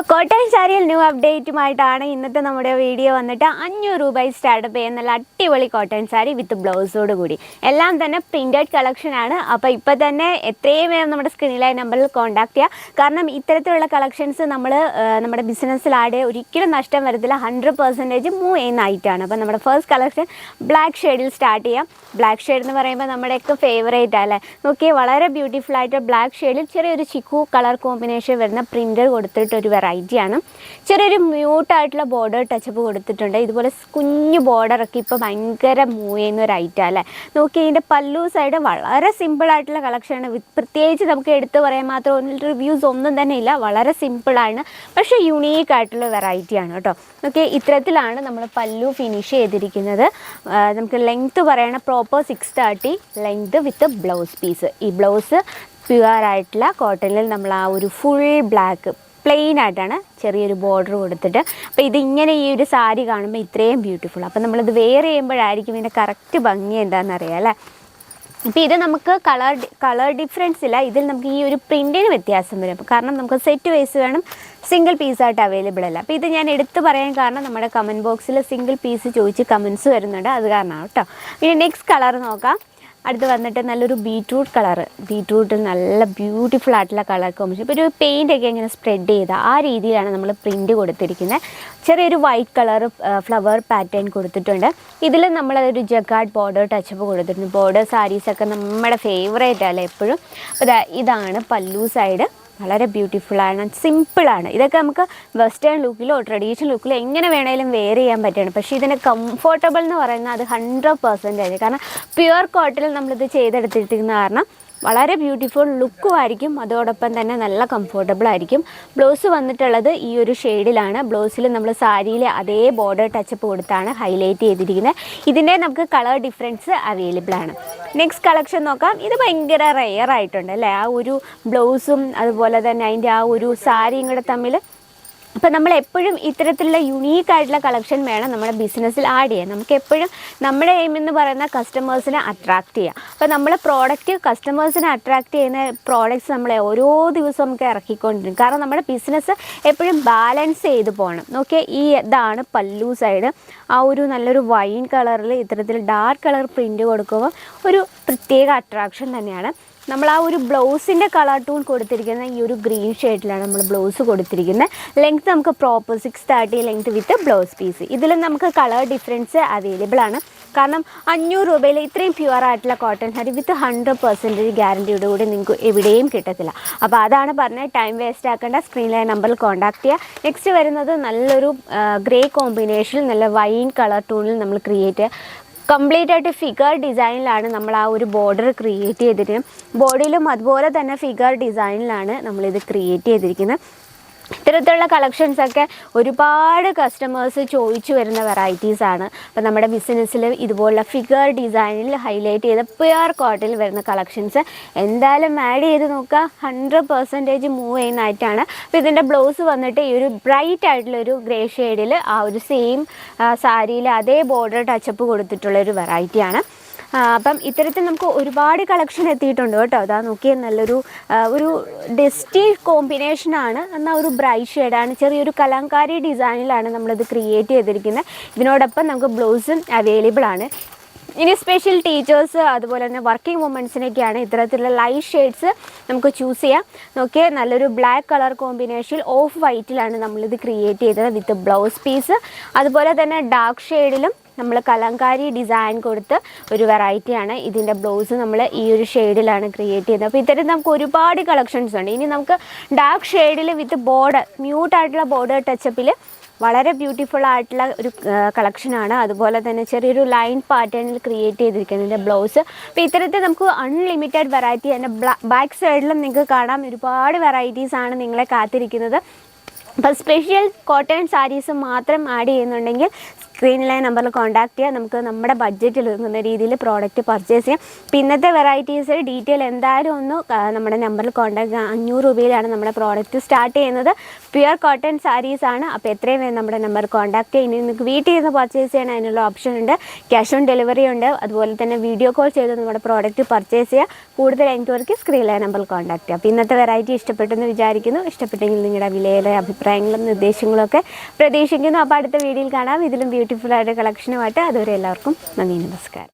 അപ്പോൾ കോട്ടൺ സാരിയിൽ ന്യൂ അപ്ഡേറ്റുമായിട്ടാണ് ഇന്നത്തെ നമ്മുടെ വീഡിയോ വന്നിട്ട് 500 രൂപയിൽ സ്റ്റാർട്ടപ്പ് ചെയ്യുന്ന നല്ല അടിപൊളി കോട്ടൺ സാരി വിത്ത് ബ്ലൗസോട് കൂടി എല്ലാം തന്നെ പ്രിൻറ്റഡ് കളക്ഷനാണ്. അപ്പോൾ ഇപ്പോൾ തന്നെ എത്രയും വേഗം നമ്മുടെ സ്ക്രീനിലായ നമ്പറിൽ കോൺടാക്ട് ചെയ്യുക. കാരണം ഇത്തരത്തിലുള്ള കളക്ഷൻസ് നമ്മുടെ ബിസിനസ്സിൽ ഒരിക്കലും നഷ്ടം വരത്തില്ല. 100% മൂവ് ചെയ്യുന്ന ഐറ്റമാണ്. അപ്പോൾ നമ്മുടെ ഫസ്റ്റ് കളക്ഷൻ ബ്ലാക്ക് ഷെയ്ഡിൽ സ്റ്റാർട്ട് ചെയ്യാം. ബ്ലാക്ക് ഷെയ്ഡ് എന്ന് പറയുമ്പോൾ നമ്മുടെയൊക്കെ ഫേവറേറ്റ് അല്ലേ. നോക്കിയാൽ വളരെ ബ്യൂട്ടിഫുൾ ആയിട്ട് ബ്ലാക്ക് ഷെയ്ഡിൽ ചെറിയൊരു ചിക്കു കളർ കോമ്പിനേഷൻ വരുന്ന പ്രിൻ്റ് കൊടുത്തിട്ടൊരു വെറൈറ്റിയാണ്. ചെറിയൊരു മ്യൂട്ടായിട്ടുള്ള ബോർഡർ ടച്ചപ്പ് കൊടുത്തിട്ടുണ്ട്. ഇതുപോലെ കുഞ്ഞു ബോർഡറൊക്കെ ഇപ്പോൾ ഭയങ്കര മൂവ് ചെയ്യുന്ന ഒരു ഐറ്റം അല്ലേ. നോക്കി ഇതിൻ്റെ പല്ലു സൈഡ് വളരെ സിമ്പിളായിട്ടുള്ള കളക്ഷനാണ്. പ്രത്യേകിച്ച് നമുക്ക് എടുത്ത് പറയാൻ മാത്രം റിവ്യൂസ് ഒന്നും തന്നെ ഇല്ല. വളരെ സിമ്പിളാണ്, പക്ഷേ യുണീക്ക് ആയിട്ടുള്ള വെറൈറ്റിയാണ് കേട്ടോ. ഓക്കെ, ഇത്തരത്തിലാണ് നമ്മൾ പല്ലു ഫിനിഷ് ചെയ്തിരിക്കുന്നത്. നമുക്ക് ലെങ്ത്ത് പറയണ proper 630 length with blouse piece. ഈ ബ്ലൗസ് പ്യുവർ ആയിട്ടുള്ള കോട്ടണിൽ നമ്മൾ ആ ഒരു ഫുൾ ബ്ലാക്ക് പ്ലെയിൻ ആയിട്ടാണ് ചെറിയൊരു ബോർഡർ കൊടുത്തിട്ട്. അപ്പോൾ ഇതിങ്ങനെ ഈ ഒരു സാരി കാണുമ്പോൾ ഇത്രയും ബ്യൂട്ടിഫുൾ. അപ്പോൾ നമ്മളിത് വെയർ ചെയ്യുമ്പോഴായിരിക്കും ഇതിൻ്റെ കറക്റ്റ് ഭംഗി എന്താണെന്നറിയാം അല്ലേ. അപ്പോൾ ഇത് നമുക്ക് കളർ ഡിഫറൻസ് ഇല്ല. ഇതിൽ നമുക്ക് ഈ ഒരു പ്രിൻറ്റിന് വ്യത്യാസം വരും. കാരണം നമുക്ക് സെറ്റ് വൈസ് വേണം, സിംഗിൾ പീസായിട്ട് അവൈലബിൾ അല്ല. അപ്പോൾ ഇത് ഞാൻ എടുത്ത് പറയാൻ കാരണം നമ്മുടെ കമൻറ്റ് ബോക്സിൽ സിംഗിൾ പീസ് ചോദിച്ച് കമൻറ്റ്സ് വരുന്നുണ്ട്, അത് കാരണമാണ് കേട്ടോ. പിന്നെ നെക്സ്റ്റ് കളർ നോക്കാം. അടുത്ത് വന്നിട്ട് നല്ലൊരു ബീറ്റ്റൂട്ട് കളറ്. ബീറ്റ്റൂട്ടിൽ നല്ല ബ്യൂട്ടിഫുൾ ആയിട്ടുള്ള കളർ കോമ്പിനേഷൻ. ഇപ്പോൾ ഒരു പെയിൻ്റൊക്കെ ഇങ്ങനെ സ്പ്രെഡ് ചെയ്ത ആ രീതിയിലാണ് നമ്മൾ പ്രിൻറ്റ് കൊടുത്തിരിക്കുന്നത്. ചെറിയൊരു വൈറ്റ് കളർ ഫ്ലവർ പാറ്റേൺ കൊടുത്തിട്ടുണ്ട്. ഇതിൽ നമ്മളൊരു ജഗാർഡ് ബോർഡർ ടച്ചപ്പ് കൊടുത്തിട്ടുണ്ട്. ബോർഡർ സാരീസൊക്കെ നമ്മുടെ ഫേവറേറ്റ് അല്ലേ എപ്പോഴും. അപ്പോൾ ഇതാണ് പല്ലു സൈഡ്. വളരെ ബ്യൂട്ടിഫുള്ളാണ്, സിമ്പിളാണ്. ഇതൊക്കെ നമുക്ക് വെസ്റ്റേൺ ലുക്കിലോ ട്രഡീഷണൽ ലുക്കിലോ എങ്ങനെ വേണമെങ്കിലും വെയർ ചെയ്യാൻ പറ്റുകയാണ്. പക്ഷേ ഇതിന് കംഫർട്ടബിൾ എന്ന് പറയുന്നത് അത് 100% കാരണം പ്യുവർ കോട്ടണിൽ നമ്മളിത് ചെയ്തെടുത്തിരിക്കുന്ന കാരണം വളരെ ബ്യൂട്ടിഫുൾ ലുക്കും ആയിരിക്കും, അതോടൊപ്പം തന്നെ നല്ല കംഫർട്ടബിൾ ആയിരിക്കും. ബ്ലൗസ് വന്നിട്ടുള്ളത് ഈ ഒരു ഷെയ്ഡിലാണ്. ബ്ലൗസിൽ നമ്മൾ സാരിയിൽ അതേ ബോർഡർ ടച്ചപ്പ് കൊടുത്താണ് ഹൈലൈറ്റ് ചെയ്തിരിക്കുന്നത്. ഇതിൻ്റെ നമുക്ക് കളർ ഡിഫറൻസ് അവൈലബിൾ ആണ്. നെക്സ്റ്റ് കളക്ഷൻ നോക്കാം. ഇത് ഭയങ്കര റെയർ ആയിട്ടുണ്ട് അല്ലേ. ആ ഒരു ബ്ലൗസും അതുപോലെ തന്നെ അതിൻ്റെ ആ ഒരു സാരിയും കൂടെ തമ്മിൽ. അപ്പോൾ നമ്മൾ എപ്പോഴും ഇത്തരത്തിലുള്ള യുണീക്കായിട്ടുള്ള കളക്ഷൻ വേണം നമ്മുടെ ബിസിനസ്സിൽ ആഡ് ചെയ്യാൻ. നമുക്ക് എപ്പോഴും നമ്മുടെ എയിം എന്ന് പറയുന്ന കസ്റ്റമേഴ്സിനെ അട്രാക്റ്റ് ചെയ്യുക. അപ്പോൾ നമ്മൾ പ്രോഡക്റ്റ് കസ്റ്റമേഴ്സിനെ അട്രാക്റ്റ് ചെയ്യുന്ന പ്രോഡക്റ്റ്സ് നമ്മളെ ഓരോ ദിവസവും നമുക്ക് ഇറക്കിക്കൊണ്ടിരിക്കും. കാരണം നമ്മുടെ ബിസിനസ് എപ്പോഴും ബാലൻസ് ചെയ്ത് പോകണം. നോക്കിയാൽ ഇതാണ് പല്ലു സൈഡ്. ആ ഒരു നല്ലൊരു വൈൻ കളറിൽ ഇത്തരത്തിൽ ഡാർക്ക് കളർ പ്രിൻറ്റ് കൊടുക്കുമ്പോൾ ഒരു പ്രത്യേക അട്രാക്ഷൻ തന്നെയാണ്. നമ്മൾ ആ ഒരു ബ്ലൗസിൻ്റെ കളർ ടൂൺ കൊടുത്തിരിക്കുന്ന ഈ ഒരു ഗ്രീൻ ഷെയ്ഡിലാണ് നമ്മൾ ബ്ലൗസ് കൊടുത്തിരിക്കുന്നത്. ലെങ്ത്ത് നമുക്ക് proper 630 length with blouse piece. ഇതിലും നമുക്ക് കളർ ഡിഫറൻസ് അവൈലബിൾ ആണ്. കാരണം 500 രൂപയിൽ ഇത്രയും പ്യുവർ ആയിട്ടുള്ള കോട്ടൺ സാരി വിത്ത് 100% ഗ്യാരണ്ടിയോട് കൂടി നിങ്ങൾക്ക് എവിടെയും കിട്ടത്തില്ല. അപ്പോൾ അതാണ് പറഞ്ഞത്, ടൈം വേസ്റ്റ് ആക്കേണ്ട. സ്ക്രീനിലെ നമ്പറിൽ കോൺടാക്ട് ചെയ്യുക. നെക്സ്റ്റ് വരുന്നത് നല്ലൊരു ഗ്രേ കോമ്പിനേഷനിൽ നല്ല വൈൻ കളർ ടൂണിൽ നമ്മൾ ക്രിയേറ്റ് കംപ്ലീറ്റ് ആയിട്ട് ഫിഗർ ഡിസൈനിലാണ് നമ്മൾ ആ ഒരു ബോർഡർ ക്രിയേറ്റ് ചെയ്തിരിക്കുന്നത്. ബോഡിയിലും അതുപോലെ തന്നെ ഫിഗർ ഡിസൈനിലാണ് നമ്മളിത് ക്രിയേറ്റ് ചെയ്തിരിക്കുന്നത്. ഇത്തരത്തിലുള്ള കളക്ഷൻസൊക്കെ ഒരുപാട് കസ്റ്റമേഴ്സ് ചോദിച്ചു വരുന്ന വെറൈറ്റീസാണ്. അപ്പോൾ നമ്മുടെ ബിസിനസ്സിൽ ഇതുപോലുള്ള ഫിഗർ ഡിസൈനിൽ ഹൈലൈറ്റ് ചെയ്ത പ്യുവർ കോട്ടണിൽ വരുന്ന കളക്ഷൻസ് എന്തായാലും ആഡ് ചെയ്ത് നോക്കുക. 100% മൂവ് ചെയ്യുന്നതായിട്ടാണ്. അപ്പോൾ ഇതിൻ്റെ ബ്ലൗസ് വന്നിട്ട് ഈ ഒരു ബ്രൈറ്റ് ആയിട്ടുള്ളൊരു ഗ്രേ ഷെയ്ഡിൽ ആ ഒരു സെയിം സാരിയിൽ അതേ ബോർഡർ ടച്ചപ്പ് കൊടുത്തിട്ടുള്ളൊരു വെറൈറ്റിയാണ്. അപ്പം ഇത്തരത്തിൽ നമുക്ക് ഒരുപാട് കളക്ഷൻ എത്തിയിട്ടുണ്ട് കേട്ടോ. അതാ നോക്കിയാൽ നല്ലൊരു ഡസ്റ്റി കോമ്പിനേഷനാണ്. എന്നാൽ ഒരു ബ്രൈറ്റ് ഷെയ്ഡാണ്. ചെറിയൊരു കലങ്കാരി ഡിസൈനിലാണ് നമ്മളിത് ക്രിയേറ്റ് ചെയ്തിരിക്കുന്നത്. ഇതിനോടൊപ്പം നമുക്ക് ബ്ലൗസും അവൈലബിൾ ആണ്. ഇനി സ്പെഷ്യൽ ടീച്ചേഴ്സ് അതുപോലെ തന്നെ വർക്കിംഗ് വുമൻസിനൊക്കെയാണ് ഇത്തരത്തിലുള്ള ലൈറ്റ് ഷെയ്ഡ്സ് നമുക്ക് ചൂസ് ചെയ്യാം. നോക്കിയാൽ നല്ലൊരു ബ്ലാക്ക് കളർ കോമ്പിനേഷനിൽ ഓഫ് വൈറ്റിലാണ് നമ്മളിത് ക്രിയേറ്റ് ചെയ്തത് വിത്ത് ബ്ലൗസ് പീസ്. അതുപോലെ തന്നെ ഡാർക്ക് ഷെയ്ഡിലും നമ്മൾ കലങ്കാരി ഡിസൈൻ കൊടുത്ത് ഒരു വെറൈറ്റിയാണ്. ഇതിൻ്റെ ബ്ലൗസ് നമ്മൾ ഈ ഒരു ഷെയ്ഡിലാണ് ക്രിയേറ്റ് ചെയ്തത്. അപ്പോൾ ഇത്തരം നമുക്ക് ഒരുപാട് കളക്ഷൻസ് ഉണ്ട്. ഇനി നമുക്ക് ഡാർക്ക് ഷെയ്ഡിൽ വിത്ത് ബോർഡർ മ്യൂട്ടായിട്ടുള്ള ബോർഡർ ടച്ചപ്പിൽ വളരെ ബ്യൂട്ടിഫുൾ ആയിട്ടുള്ള ഒരു കളക്ഷനാണ്. അതുപോലെ തന്നെ ചെറിയൊരു ലൈൻ പാറ്റേണിൽ ക്രിയേറ്റ് ചെയ്തിരിക്കുന്നതിൻ്റെ ബ്ലൗസ്. അപ്പോൾ ഇത്തരത്തിൽ നമുക്ക് അൺലിമിറ്റഡ് വെറൈറ്റി തന്നെ ബാക്ക് സൈഡിലും നിങ്ങൾക്ക് കാണാം. ഒരുപാട് വെറൈറ്റീസാണ് നിങ്ങളെ കാത്തിരിക്കുന്നത്. അപ്പോൾ സ്പെഷ്യൽ കോട്ടൺ സാരീസ് മാത്രം ആഡ് ചെയ്യുന്നുണ്ടെങ്കിൽ സ്ക്രീനിലെ നമ്പറിൽ കോൺടാക്ട് ചെയ്യുക. നമുക്ക് നമ്മുടെ ബഡ്ജറ്റിൽ ഒതുങ്ങുന്ന രീതിയിൽ പ്രോഡക്റ്റ് പർച്ചേസ് ചെയ്യാം. പിന്നത്തെ വെറൈറ്റീസ് ഡീറ്റെയിൽ എന്തായാലും ഒന്ന് നമ്മുടെ നമ്പറിൽ കോൺടാക്ട് ചെയ്യാം. 500 രൂപയിലാണ് നമ്മുടെ പ്രോഡക്റ്റ് സ്റ്റാർട്ട് ചെയ്യുന്നത്. പ്യുവർ കോട്ടൺ സാരീസ് ആണ്. അപ്പോൾ എത്രയും വേണം നമ്മുടെ നമ്പർ കോൺടാക്ട് ചെയ്യുക. ഇനി നിങ്ങൾക്ക് വീട്ടിൽ നിന്ന് പർച്ചേസ് ചെയ്യാൻ അതിനുള്ള ഓപ്ഷൻ ഉണ്ട്. ക്യാഷ് ഓൺ ഡെലിവറി ഉണ്ട്. അതുപോലെ തന്നെ വീഡിയോ കോൾ ചെയ്ത് നമ്മുടെ പ്രോഡക്റ്റ് പർച്ചേസ് ചെയ്യുക. കൂടുതൽ എൻക്വയറിക്ക് സ്ക്രീനിലെ നമ്പറിൽ കോൺടാക്ട് ചെയ്യുക. അപ്പോൾ ഇന്നത്തെ വെറൈറ്റി ഇഷ്ടപ്പെട്ടെന്ന് വിചാരിക്കുന്നു. ഇഷ്ടപ്പെട്ടെങ്കിൽ നിങ്ങളുടെ വിലയേറെ അഭിപ്രായങ്ങളും നിർദ്ദേശങ്ങളും ഒക്കെ പ്രതീക്ഷിക്കുന്നു. അപ്പോൾ അടുത്ത വീഡിയോയിൽ കാണാം ഇതിലും ബ്യൂട്ടിഫുൾ ആയിട്ട് കളക്ഷനുമായിട്ട്. അതുവരെ എല്ലാവർക്കും നന്ദി, നമസ്കാരം.